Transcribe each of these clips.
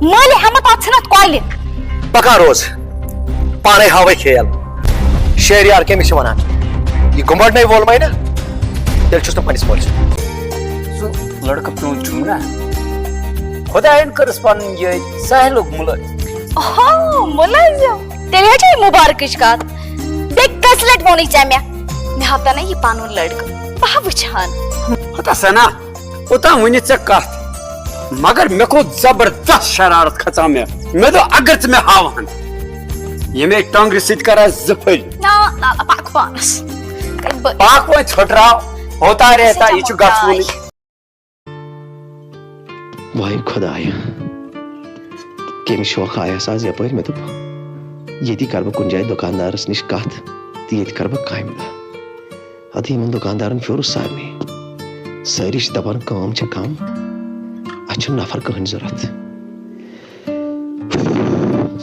مالی ہمت آت ژھنت کۄلہِ پکان روز پانے ہاوے کھیل شہریار کٔمِس چھِ ونان یہ گُمبڑنے وول مے نا تیٚلہِ چھُس نہٕ پننِس مٲلِس سُہ لڑکہٕ پیوٗنٛت چھُم نا خۄدایَن کٔرٕس پنٕنۍ یہِ ساحلُک مُلٲزِم اوہو مُلٲزِم تیٚلہِ ہے چھے مُبارکٕچ کتھ بیٚیہِ کٔژِ لٹہِ ووٚنُے ژےٚ مےٚ ہاوتا نا یہِ پنُن لڑکہٕ بہٕ ہا وٕچھِ ہن ہتا سنا اوٚتام ؤنِتھ ژےٚ کتھ مگر مےٚ کھوٚت زبردست شرارت کھژان مےٚ دوٚپ اگر ژٕ مےٚ ہاوہن ییٚمے ٹۄنٛگرِ سۭتۍ کر ژٕ پھٔلۍ نا نا پک پانس پاک وۄنۍ ژھٔٹراو ہوتا رہتا یہِ چھُ گژھوُنٕے واے خۄدایا کٔمِس شوق آیس آز یپٲرۍ مےٚ دوٚپ ییٚتی کرٕ بہٕ کُنہِ جایہِ دُکاندارس نِش کتھ تہٕ ییٚتہِ کرٕ بہٕ کامہِ دۄہ ادٕ یِمن دُکاندارن پھیورُس سارنٕے سٲری چھِ دپان کٲم چھےٚ کم اتھ چھُنہٕ نفر کٕہٕنۍ ضوٚرتھ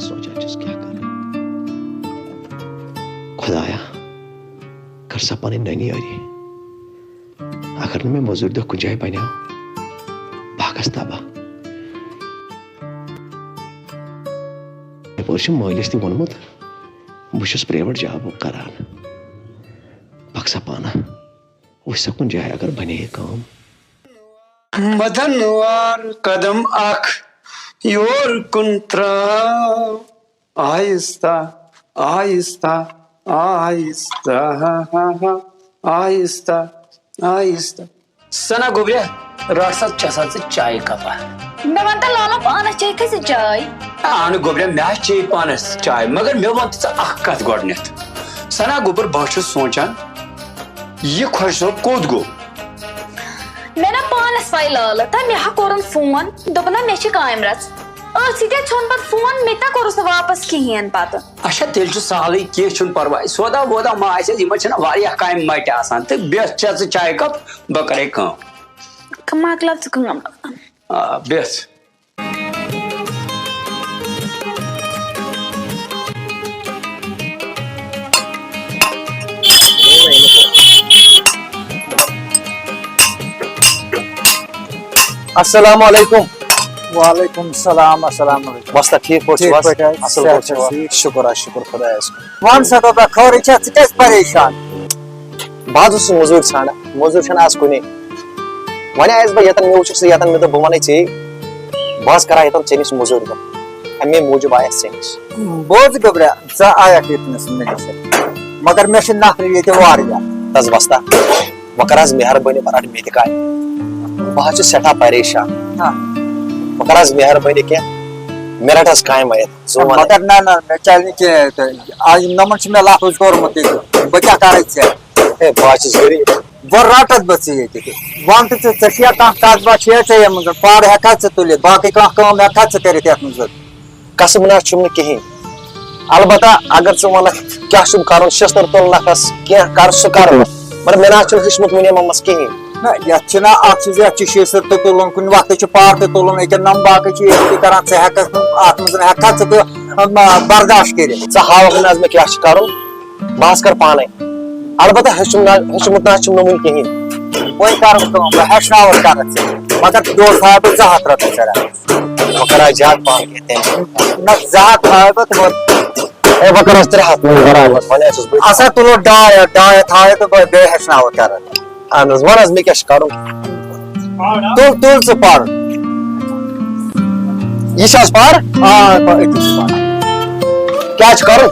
سونچان چھُس کیٛاہ کرٕ خۄدایا کر سا پنٕنۍ نٔنی یٲری اگر نہٕ مےٚ موٚزوٗرۍ دۄہ کُنہِ جایہِ بنیو بہٕ گژھٕ تباہ یپٲرۍ چھُ مٲلِس تہِ ووٚنمُت بہٕ چھُس پرٛیویٹ جاب کران پک سا پانہ وٕچھ سا کُنہِ جایہِ اگر بنے یہِ کٲم مدن وار قدم اکھ یور کُن تراو آہستہ آہستہ آہستہ آہستہ آہستہ سنا گوبرے رٹ سا چسا ژٕ چایہِ کپا مےٚ وَن تہٕ لالا پانس چے کھسہِ چاے اہن گوبرے مےٚ چے پانس چاے مگر مےٚ وَن تہٕ ژٕ اکھ کتھ گۄڈنیتھ سنا گوبر بہٕ چھُس سونچان یہِ خۄش صٲب کوٚت گوٚو مےٚ نا پانس پاے لالہٕ تہٕ مےٚ ہا کوٚرُن فون دوٚپُن نا مےٚ چھِ کامہِ رژ أتھۍ سۭتۍ ژھیوٚن پتہٕ فون مےٚ تہِ کوٚرُس نہٕ واپس کِہیٖنۍ پتہٕ اچھا تیٚلہِ چھُ سہلٕے کینٛہہ چھُنہٕ پرواے سودا وودا ما آسہِ یِمن چھِنہ واریاہ کامہِ مٹہِ آسان تہٕ بیٚہہ چےٚ ژٕ چایہِ کپ بہٕ کرے کٲم مۄکلاو ژٕ کٲم آ بیٚہہ السلام علیکم وعلیکم السلام السلام علیکم وستا ٹھیک پٲٹھۍ چھِو شکر شکر خدایس ون سا دپا خٲرٕے چھا ژٕ کیازِ پریشان بہٕ حظ اوسُس موٚزوٗرۍ ژھانڈان موٚزوٗرۍ چھَنہٕ آز کُنی وۄنۍ آیس بہٕ ییٚتٮ۪ن مےٚ وٕچھُکھ ژٕ ییٚتٮ۪ن مےٚ دوٚپ بہٕ وَنَے ژےٚ بہٕ حظ کرٕ ہا ییٚتٮ۪ن ژےٚ نِش موٚزوٗرۍ دۄہ اَمے موٗجوٗب آیس ژےٚ نِش بوز گوبرا ژٕ آیکھ ییٚتنس مےٚ نِش مگر مےٚ چھِ نفر ییٚتہِ واریاہ تس وستا وۄنۍ کر حظ مہربٲنی بہٕ رٹہٕ مےٚ تہِ کامہِ بہٕ حظ چھُس سٮ۪ٹھاہ پریشان وۄنۍ کر حظ مہربٲنی کینٛہہ مےٚ رٹ حظ کامہِ وۄنۍ مگر نہ نہ مےٚ چلہِ نہٕ کینٛہہ نمن چھُ مےٚ لفظ کوٚرمُت ییٚتہِ بہٕ کیٛاہ کرے ژےٚ بہٕ حظ چھُس غریٖب بہٕ رٹکھ بہٕ ژٕ ییٚتہِ وَن تہٕ ژٕ ژےٚ چھیا کانٛہہ قصبہ چھُیا ژےٚ یَتھ منٛز پَر ہٮ۪کھا ژٕ تُلِتھ باقٕے کانٛہہ کٲم ہٮ۪کھا ژٕ کٔرِتھ یَتھ منٛز قسم نہ چھُم نہٕ کِہینۍ البتہ اگر ژٕ وَنکھ کیٛاہ چھُم کرُن شِستٕر تُلنَکھس کینٛہہ کر سُہ کرٕ بہٕ مگر مےٚ نہ حظ چھُنہٕ ہیوٚچھمُت وُنہِ یِمن منٛز کِہینۍ نہ یتھ چھُنہ اکھ چیٖز یتھ چھُ شیٖشتٕر تہِ تُلُن کُنہِ وقتہٕ چھُ پار تہِ تُلُن أکیاہ نم باقٕے چیٖز تہِ کران ژٕ ہٮ۪ککھ اتھ منٛز ہٮ۪ککھا ژٕ تہِ برداشت کٔرِتھ ژٕ ہاوکھ نہ حظ مےٚ کیٛاہ چھُ کرُن بہٕ حظ کرٕ پانے البتہ ہیوٚچھمُت نہ حظ چھُم نہٕ وُنہِ کِہینۍ وۄنۍ کرٕ بہٕ کٲم بہٕ ہیٚچھناوَتھ کرکھ ژٕ مگر دۄہ تھاوے بہٕ 200 رۄپیہِ ژےٚ بہٕ کرٕ حظ زیادٕ پہن کینٛہہ نہ 200 تھاوے بہٕ تہٕ بہٕ کرٕ حظ 300 برابر وۄنۍ حظ چھُس بہٕ اَسا تُلو ڈاے تھاوے تہٕ بہٕ بیٚیہِ ہیٚچھناوَتھ کرکھ اہن حظ وَن حظ مےٚ کیٛاہ چھُ کرُن تُل تُل ژٕ پَر یہِ چھِ حظ پَر آ أتی چھُ پَر کیٛاہ چھُ کرُن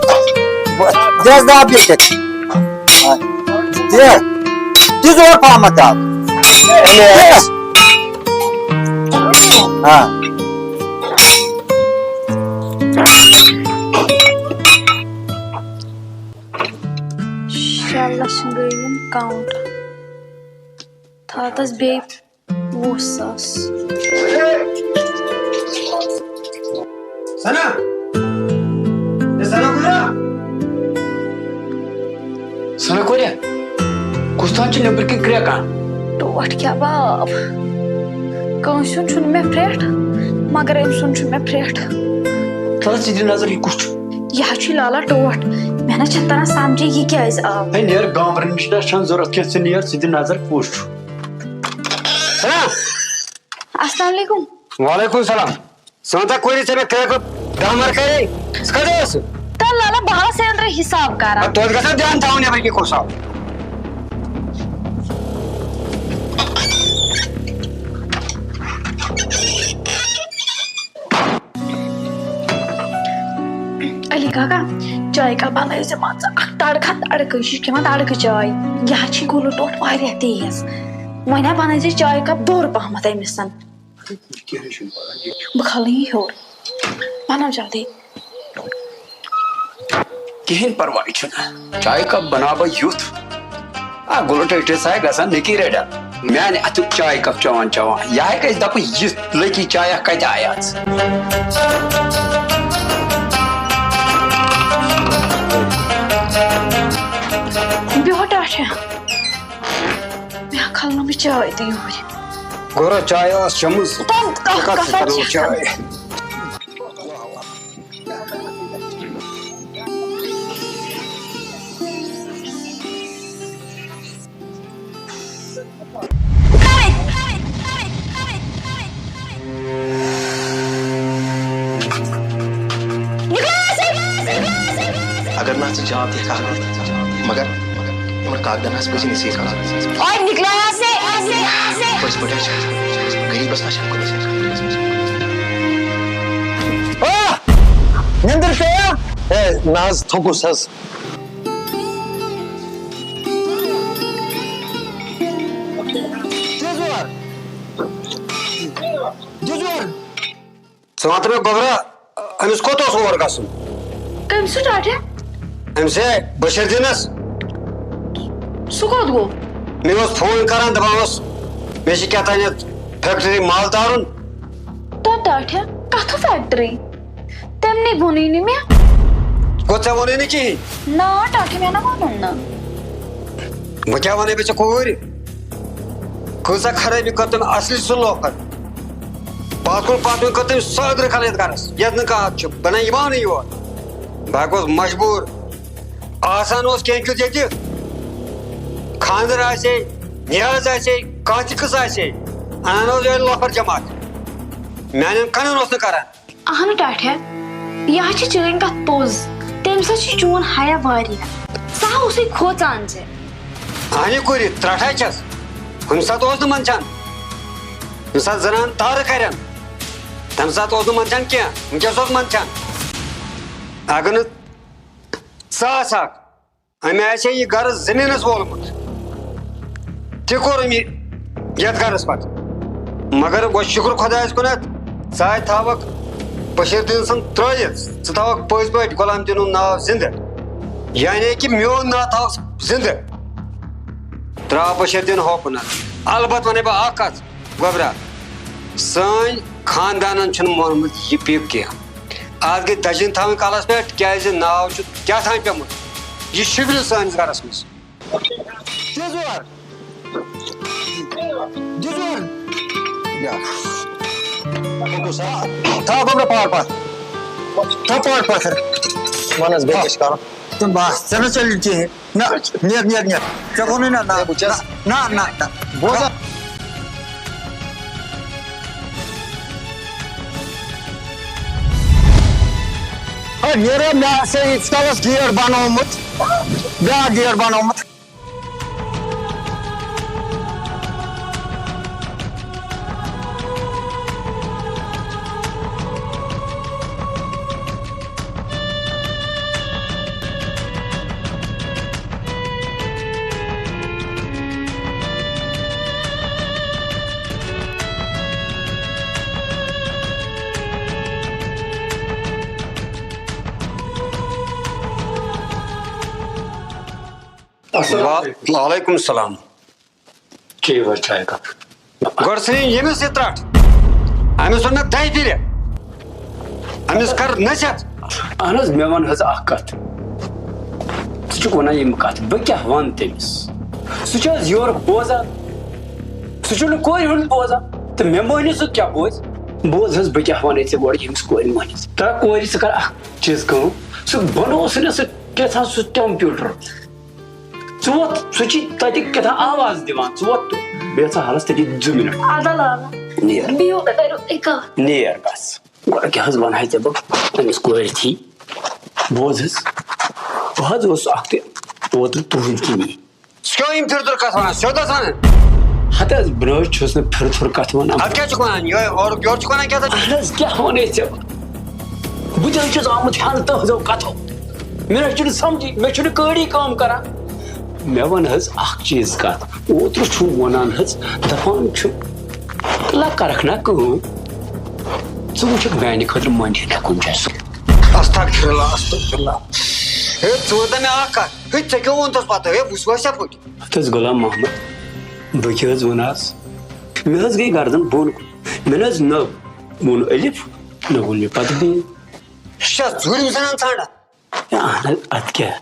دِس دَب ییٚتہِ دِ زور پہمتھ دَب شےٚ لَچھ گٔے یِم کاوُنٛٹ تھاوتَس بیٚیہِ 20,000 سنا سنا کوریا کُستان چھِ نیٚبرٕ کِنۍ کرٛٮ۪کان ٹوٹھ کیٛاہ باب کٲنٛسہِ ہُنٛد چھُنہٕ مےٚ پھرٛٹھ مگر أمۍ سُنٛد چھُ مےٚ پھرٛٹھ تھوڑا ژٕ دِ نظر یہِ کُس چھُ یہِ حظ چھُے لالا ٹوٹھ مےٚ نہ چھنہٕ تران سمجھے یہِ کیٛازِ آو ہے نیر گامرن نِش نہ چھنہٕ ضوٚرتھ کینٛہہ ژٕ نیر ژٕ دِ نظر کُس چھُ السلام علیکم وعلیکم السلام سونتا کوئی سے میں کرے دامر کرے سکدس تل لالا بہا سے اندر حساب کرا تو گژھا دھیان تھاون نیبر کی کو صاحب علی کاکا چائے کا بنائی سے مان تڑکا تڑکہ یہ کھیوان تڑکہ چائے یہ گولو ٹوٹ واریاہ تیز وۄنۍ ہا بنائی چائے کپ دوٚر پہمت أمِس بہٕ کھالہٕ یہِ ہیوٚر بناو جلدی کہین پرواہ چھُنہٕ چائے کپ بناو بہٕ یُتھ گولو ٹٔٹِس آے گژھان نِکی ریڈا میانہِ اتھُک چائے کپ چٮ۪وان چٮ۪وان یہِ ہیٚکہِ أسۍ دپہٕ یہِ لٔکی چایا کتہِ آیہِ آز بیٚہو ٹاٹھے مےٚ کھالنو بہٕ چاے تہِ یورٕ گورو چائے ٲس چٔمٕژ چائے اگر نہ جواب دے مگر کاغذن ہس پزی نسی اور نکلا ایسے پز پٹے غریبس نش نندر پیا ناز تھوکس حس ژٕ وَنتہٕ مےٚ گوبرا أمِس کوٚت اوس اور گژھُن کٔمۍ سُہ ٹاٹھے أمِس ہے بشیٖر دیٖنس سُہ کوٚت گوٚو مےٚ اوس فون کران دپان اوس مےٚ چھِ کیٛاہ تانٮ۪تھ فیکٹری مال تارُن تو ٹاٹھے کتھ فیکٹری تٔمۍ ووٚنُے نہٕ مےٚ گوٚو ژےٚ ووٚنُے نہٕ کِہیٖنۍ نا ٹاٹھے مےٚ نہ ووٚنُن نہٕ وۄنۍ کیٛاہ وَنَے بہٕ ژےٚ کوٗرِ کۭژاہ خرٲبی کٔر تٔمۍ اصلی سُہ لوکر پتھ کُن کٔر تٔمۍ سٲدرٕ کھلٲیِتھ گرس یتھ نہٕ کانٛہہ چھُ بہٕ نَے یِوانٕے یور بہٕ ہٮ۪کہٕ مجبوٗر آسان اوس کینٛہہ کیُتھ ییٚتہِ خانٛدر آسہِ ہے نیاز آسہِ ہے کانٛہہ تہِ قٕصہٕ آسہِ ہے انان اوس یِہوٚے لۄکُر جماعت میانٮ۪ن کَنن اوس نہٕ کران اہنو ٹاٹھے یہِ چھِ چٲنۍ کتھ پوٚز تمہِ سۭتۍ چھُ چون حیا واریاہ سُہ ہا اوسُے کھوژان ژےٚ اہنہِ کُرِ ترٛٹھاے چھس کُنہِ ساتہٕ اوس نہٕ منٛدچھان ییٚمہِ ساتہٕ زنان تارٕ کرن تمہِ ساتہٕ اوس نہٕ منٛدچھان کینٛہہ ؤنکیٚس اوس منٛدچھان اگر نہٕ ژٕ آسہکھ أمۍ آسہِ ہے یہِ گرٕ زٔمیٖنس وولمُت تہِ کوٚر أمۍ یتھ گرس پتہٕ مگر وۄنۍ شُکر خۄدایس کُنتھ ژٕ آے تھاوکھ بشیٖر دیٖن سُنٛد ترٲیِتھ ژٕ تھاوکھ پٔزۍ پٲٹھۍ غلام دیٖنُن ناو زنٛدٕ یعنی کہِ میون ناو تھاوکھ زنٛدٕ تراو بشیٖر دیٖن ہوکُنتھ البتہٕ ونَے بہٕ اکھ کتھ گوبرا سٲنۍ خاندانن چھُنہٕ مونمُت یہِ پیٖک کینٛہہ آز گٔے دجِنۍ تھاوٕنۍ کلس پٮ۪ٹھ کیازِ ناو چھُ کیٛاہ تام پیوٚمُت یہِ شُبلہِ سٲنِس گرس منٛز تھاو گوبرا پاٹ پتھ تھاو پاٹ پتھر ون حظ بیٚیہِ کیٛاہ چھُ کرُن تہٕ بس ژےٚ نہٕ چلہِ کِہیٖنۍ نہ نیر نیر نیر ژےٚ ووٚنُے نہ نہ نہ نہ نہ بوزا نیرو مےٚ ہسا ییٖتِس کالس گیٹ بنومُت بیاکھ گیٹ بنومُت وعلیکم السلام گۄڈٕ ژھٕنِن ییٚمِس یہِ ترٛٹھ أمِس ووٚن مےٚ دَہہِ پھِرِ أمِس کر نصیحت اہن حظ مےٚ وَن حظ اکھ کتھ ژٕ چھُکھ وَنان یِم کتھ بہٕ کیٛاہ وَنہٕ تٔمِس سُہ چھُ حظ یورُک بوزان سُہ چھُنہٕ کورِ ہُنٛد بوزان تہٕ مےٚ مٲنِو سُہ کیٛاہ بوزِ بوز حظ بہٕ کیٛاہ وَنَے ژےٚ گۄڈٕ ییٚمِس کورِ مٲنِو ترٛا کورِ ژٕ کر اکھ چیٖز کٲم سُہ بنووُس نہٕ سُہ کیٛاہ سُہ ٹمپیوٗٹر ژٕ ووت سُہ چھِ تتہِ کیٛاہ تام آواز دِوان ژٕ ووت بیٚیہِ ژٕ حالس تٔتی 2 مِنٹ ادا لالا نیر بِہِو تُہۍ کٔرِو اِکہٕ نیر بس گوٚو کیٛاہ حظ وَنہٕ ژےٚ بہٕ أمِس کورِ تھی بوز حظ بہٕ حظ اوسُس اکھ تہِ اوترٕ تُہنٛدۍ کِنی سُہ کیٛاہ یِم پھِر تُر کتھ ونان سیوٚد حظ ونان ہتہٕ حظ بہٕ نہٕ حظ چھُس نہٕ پھِرٕ تھُر کتھ ونان ادٕ کیٛاہ چھُکھ ونان یہوے اورُک یورٕ چھُکھ ونان کیٛاہ تھا اہن حظ کیٛاہ ونے ژےٚ بہٕ تہِ حظ چھُس آمُت ہٮ۪نہٕ تٕہنٛزو کتھو مےٚ نہ حظ چھُنہٕ سمجھی مےٚ چھُنہٕ کٲڑی کٲم کران مےٚ ون حظ اکھ چیٖز کتھ اوترٕ چھُ ونان حظ دپان چھُ لگ کرکھ نا کٲم ژٕ وٕچھکھ میانہِ خٲطرٕ مٔنٛڈۍ ہٮ۪کھا کُنہِ جایہِ استغفرullah استغفرullah ہے ژٕ وَن تہٕ مےٚ اکھ کتھ ہے ژےٚ کیٛاہ ووٚنتَس پتہٕ ہے بہٕ چھُس یپٲرۍ ہتہٕ حظ غلام محمد بہٕ کیٛاہ حظ ونہس مےٚ حظ گٔے گردن بۄن کُن مےٚ نہ حظ نہ ووٚن الف نہ ووٚن مےٚ پتہٕ بیٚیہِ یہِ چھا ژوٗرِم زنان ژھانڈان اہن حظ ادٕ کیٛاہ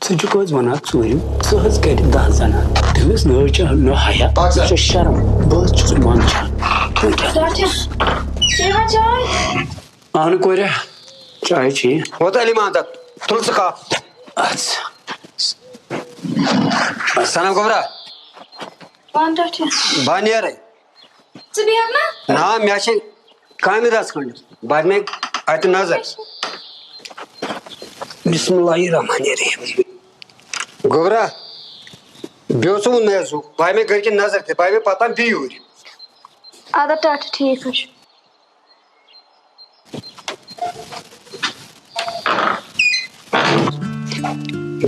ژٕ چھُکھ حظ ونان ژوٗرِم ژٕ حظ کرِ 10 زنان تٔمِس نہ حظ چھِ نہ حیا ژےٚ چھےٚ شرم بہٕ حظ چھُس منٛدچھان اہن کوریا چاے چیٚیہِ ووت علی محمد تُل ژٕ کپ اَدٕ سنم گوبرا بہٕ نیرے نہ مےٚ چھِ کامہِ رژھ کھنٛڈ بہٕ دِمے اتہِ نظر بسم اللہ الرحمن الرحیم گوبرا بیٚیہِ اوس ووٚن مےٚ سُہ بہٕ مےٚ گرِکٮ۪ن نظر تہِ بہٕ مےٚ پتہٕ بیٚیہِ یوٗرۍ اَدٕ ٹاٹا ٹھیٖک حظ چھُ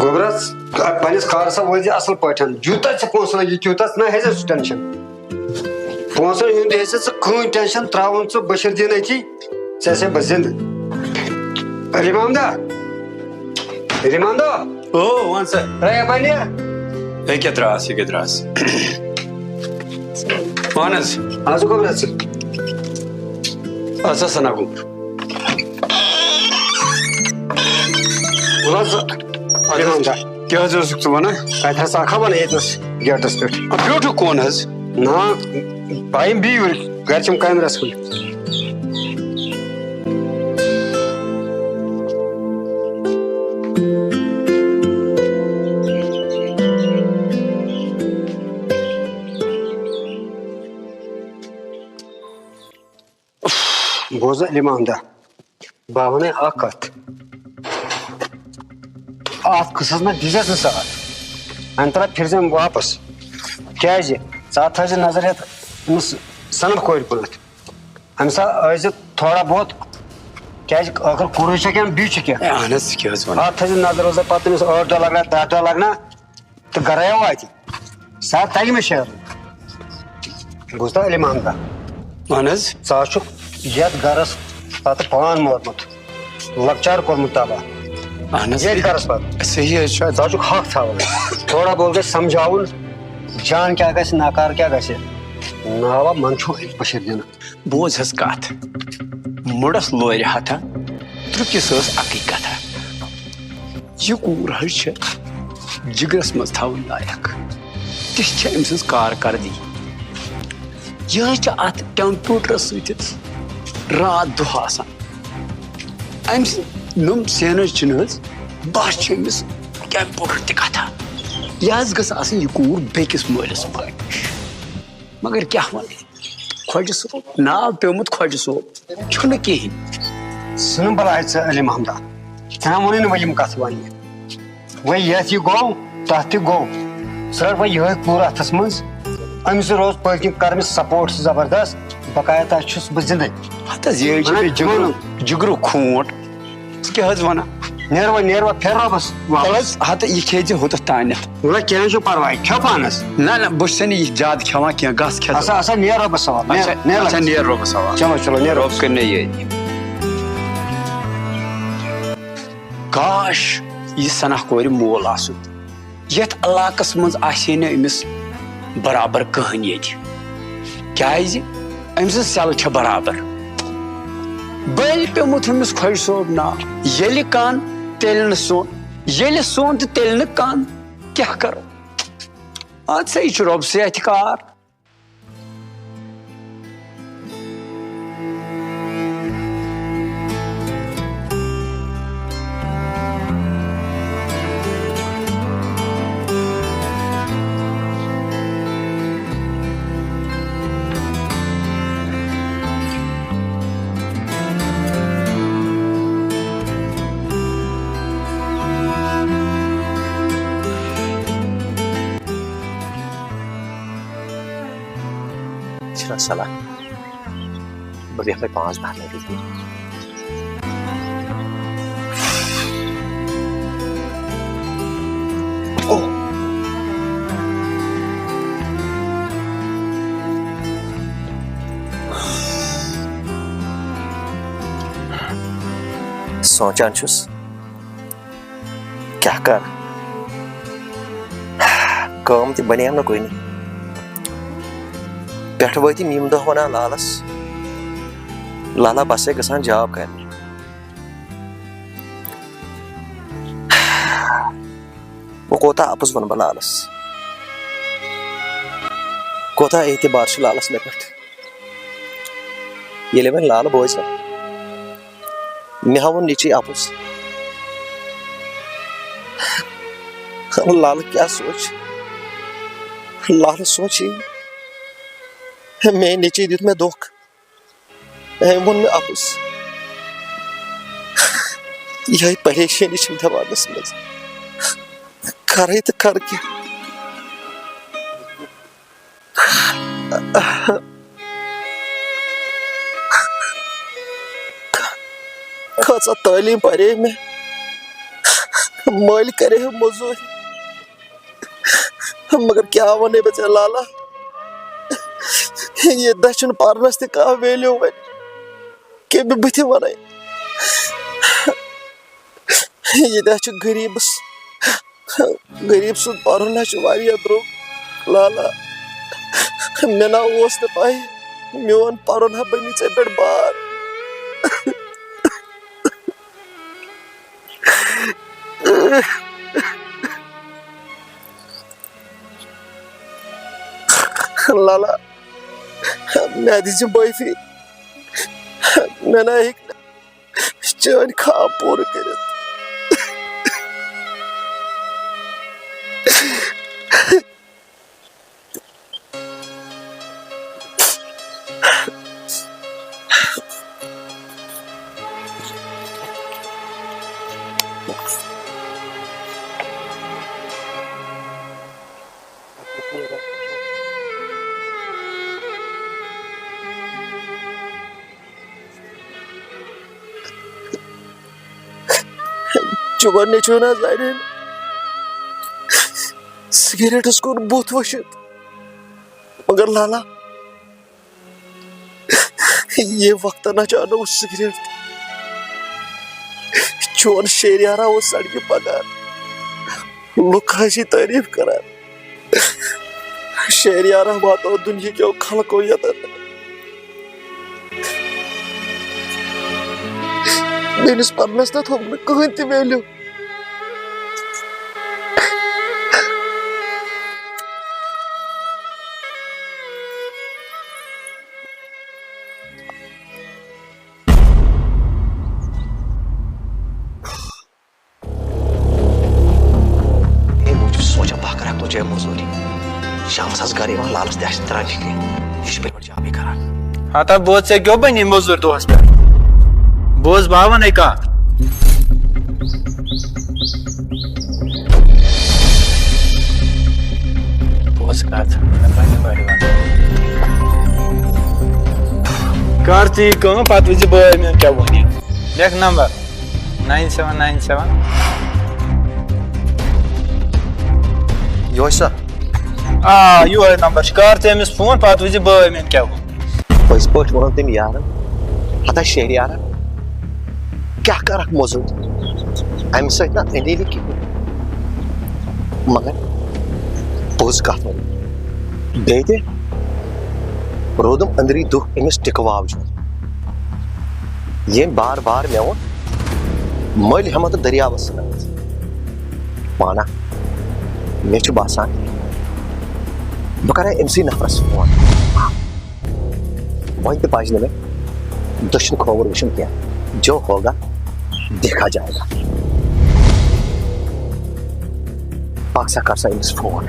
گوبرا پننِس کارس وٲتۍ زِ اصل پٲٹھۍ یوٗتاہ ژےٚ پونٛسہٕ لگی تیوٗتاہ نہ ہیٚزِ سُہ ٹٮ۪نشن پونٛسن ہُنٛد ہیٚزِ ژٕ کٕہٕنۍ ٹٮ۪نشن تراوُن ژٕ بشیٖر دیٖن أتی ژےٚ آسے بہٕ زنٛدٕ علی محمدا علی محمدو او ون سا ترٛاو یپٲرۍ نیر ییٚکیٛاہ درٛاس ییٚکیٛاہ درٛاس وَن حظ آز گوبرا ژٕ اَدٕ سا سنا گوٚبُر وَل حظ علی محمدا کیٛاہ حظ اوسُکھ ژٕ وَنان کتہِ ہسا اکھا بنٲیِتھ ییٚتنس گیٹس پٮ۪ٹھ بیوٗٹھُکھ کون حظ نہ بہٕ یِمہٕ بیٚیہِ یوٗرۍ گرِ چھِم کامہِ رژھ کھنٛڈ بوز علی محمدا بہٕ ونے اکھ کتھ اتھ قٕصس نہ دِزٮ۪س نہٕ ساتھ امہِ ترا پھِرزِ واپس کیٛازِ ژٕ تھٲے زِ نظر ہٮ۪تھ أمِس سنم کورِ کُنتھ أمۍ سا ٲسۍ زِ تھوڑا بہت کیٛازِ ٲخٕر کوٗرٕے چھےٚ کینٛہہ بیٚیہِ چھِ کینٛہہ اہن حظ کیٛاہ حظ وَنان اتھ تھٲے زِ نظر وظر پتہٕ أمِس 8 دۄہ لگنا 10 دۄہ لگنا تہٕ گرے واتہِ سا تگہِ مےٚ شیرُن بوٗزتھا علی محمدا وَن حظ ژٕ آسُکھ یتھ گرس پتہٕ پان مورمُت لۄکچار کوٚرمُت تباہ اہن حظ ییٚتہِ گرس پتہٕ صحیح حظ چھُ ژٕ آسُکھ حق تھاوُن تھوڑا بہت گژھِ سمجھاوُن جان کیٛاہ گژھِ ناکار کیٛاہ گژھِ ناوا من چھُ بشیٖر دیٖنہٕ بوز حظ کتھ مُڈس لورِ ہتھا ترُکِس ٲس اکٕے کتھا یہِ کوٗر حظ چھِ جگرس منٛز تھاوُن لایق تِژھ چھےٚ أمۍ سٕنٛز کارکردگی یہِ حظ چھِ اتھ کمپیوٗٹرس سۭتۍ رات دۄہ آسان أمۍ سٕنٛدۍ نۄم سینٕز چھِنہٕ حظ بس چھِ أمِس کمپیوٗٹر تہِ کتھا یہِ حظ گٔژھ آسٕنۍ یہِ کوٗر بیٚکِس مٲلِس ماجہِ مگر کیٛاہ وَنہٕ خۄجہِ صٲب ناو پیومُت خۄجہِ صٲب چھُنہٕ کِہیٖنۍ ژھٕنُن بلاے ژٕ علی محمدا ژےٚ نہ ووٚنُے نہٕ وۄنۍ یِم کتھٕ وۄنۍ وۄنۍ یتھ یہِ گوٚو تتھ تہِ گوٚو ژٕ رٹ وۄنۍ یِہوے کوٗر اتھس منٛز أمِس روز پٔتۍ کِنۍ کر أمِس سپورٹ زبردست بقایا چھُس بہٕ زندے ہتہٕ حظ یہِ حظ چھُ بیٚیہِ جگرُک خوٗنٹ ژٕ کیٛاہ حظ وَنان نیر وۄنۍ پھیر رۄبس تَلہٕ حظ ہتہٕ یہِ کھیٚیہِ ژٕ ہُتَتھ تانٮ۪تھ وۄنۍ کینٛہہ چھُ پرواے کھٮ۪و پانس نہ نہ بہٕ چھُسے نہٕ یہِ زیادٕ کھٮ۪وان کینٛہہ گژھ کھٮ۪ژ اچھا اچھا نیر رۄبس حوال اچھا نیر رۄبس حوال چلو چلو نیر رۄب کٔرۍ مےٚ یٲری کاش یہِ سنا کورِ مول آسُن یتھ علاقس منٛز آسہِ ہے نہٕ أمِس برابر کٕہٕنۍ ییٚتہِ کیٛازِ أمۍ سٕنٛز سیلہٕ چھےٚ برابر بٔلۍ پیومُت أمِس خۄجہِ صٲب ناو ییٚلہِ کن تیٚلہِ نہٕ سوٚن ییٚلہِ سوٚن تہٕ تیٚلہِ نہٕ کن کیٛاہ کرو اَدٕ سا یہِ چھُ رۄبسٕے اَتھِ کار سا صلاح بہٕ بیٚہمَے 5-10 مِنٹ ییٚتی سونچان چھُس کیٛاہ کَرٕ کٲم تہِ بنیٚیَم نہٕ کُنہِ پٮ۪ٹھٕ وٲتِم یِم دۄہ وَنان لالَس لالا بہٕ ہسا گژھان جاب کَرنہِ وۄنۍ کوتاہ اَپُز وَنہٕ بہٕ لالَس کوتاہ اعتبار چھُ لالَس مےٚ پٮ۪ٹھ ییٚلہِ وۄنۍ لالہٕ بوزِ مےٚ ہاوُن نِچی اَپُز لالہٕ کیٛاہ سونچ لالہٕ سونچی میٛٲنۍ نیٚچی دیُت مےٚ دھوکہٕ أمۍ ووٚن مےٚ اَپُز یِہے پریشٲنی چھِ دٮ۪ماغس منٛز کَرے تہٕ کَرٕ کیٛاہ کۭژاہ تعلیٖم پرے مےٚ مٲلۍ کرے موٚزوٗرۍ مگر کیٛاہ وَنَے بہٕ ژےٚ لالا ییٚتہِ چھُنہٕ پرنس تہِ کانٛہہ ویلیوٗ وۄنۍ کیٛاہ بہٕ تہِ وَنَے ییٚتہِ چھُ غریٖب سُنٛد پرُن حظ چھُ واریاہ درٛوگ لالا مےٚ نہ اوس نہٕ پَے میون پرُن ہا بنی ژےٚ پٮ۪ٹھ بار لالا مےٚ دِژ معٲفی مےٚ نہ ہیٚکہِ نہٕ چٲنۍ خواب پوٗرٕ کٔرِتھ چوبن چھُ نہ زانہِ سگریٹس کوٚر بُتھ وٕچھِتھ مگر لالا یہ وقت نہ چانو سگریٹ چون شیریارا اوس سڑکہِ پکان لُکھ ٲسی تعریٖف کران شیریارا واتو دُنہِکیو خلقو ییٚتن میٲنِس پرنس نہ تھوٚو نہٕ کٕہۭنۍ تہِ ویلیوٗ موٚزوٗری شامس آسہٕ گرٕ یِوان لالس تہِ آسہِ نہٕ تران فِکرِ یہِ چھُ پٔتۍ جابٕے کران ہتا بہٕ ژےٚ کیٛاہ بنی موٚزوٗرۍ دۄہس پٮ۪ٹھ بوز بہٕ وَنَے کَتھ بوز کَتھ کر ژٕ یہِ کٲم پتہٕ وٕچھِ بٲے میون کیٛاہ وَنہِ لیکھ نمبر 9797 یِہوے سا آ یِہوے نمبر چھُ کر ژٕ أمِس فون پتہٕ وٕچھِ بٲے میون کیٛاہ ووٚن پٔزۍ پٲٹھۍ ووٚنُن تٔمۍ یارن ہتا شیریارا کیٛاہ کرکھ موٚزوٗرۍ امہِ سۭتۍ نہ اندے نہٕ کِہیٖنۍ مگر پوٚز کتھ وَنہِ بیٚیہِ تہِ روٗدُم أنٛدری دُکھ أمِس ٹِکہٕ واوجوٗد ییٚمۍ بار بار مےٚ ووٚن مٔلۍ ہٮ۪مو تہٕ دٔریاوس ژھٕنٲوِتھ پانا مےٚ چھُ باسان بہٕ کرے أمسٕے نفرس فون وۄنۍ تہِ پزِ نہٕ مےٚ دٔچھُن کھووُر وٕچھُن کینٛہہ جو ہوگا دیکھا جائے گا پکھ سا کر سا أمِس فون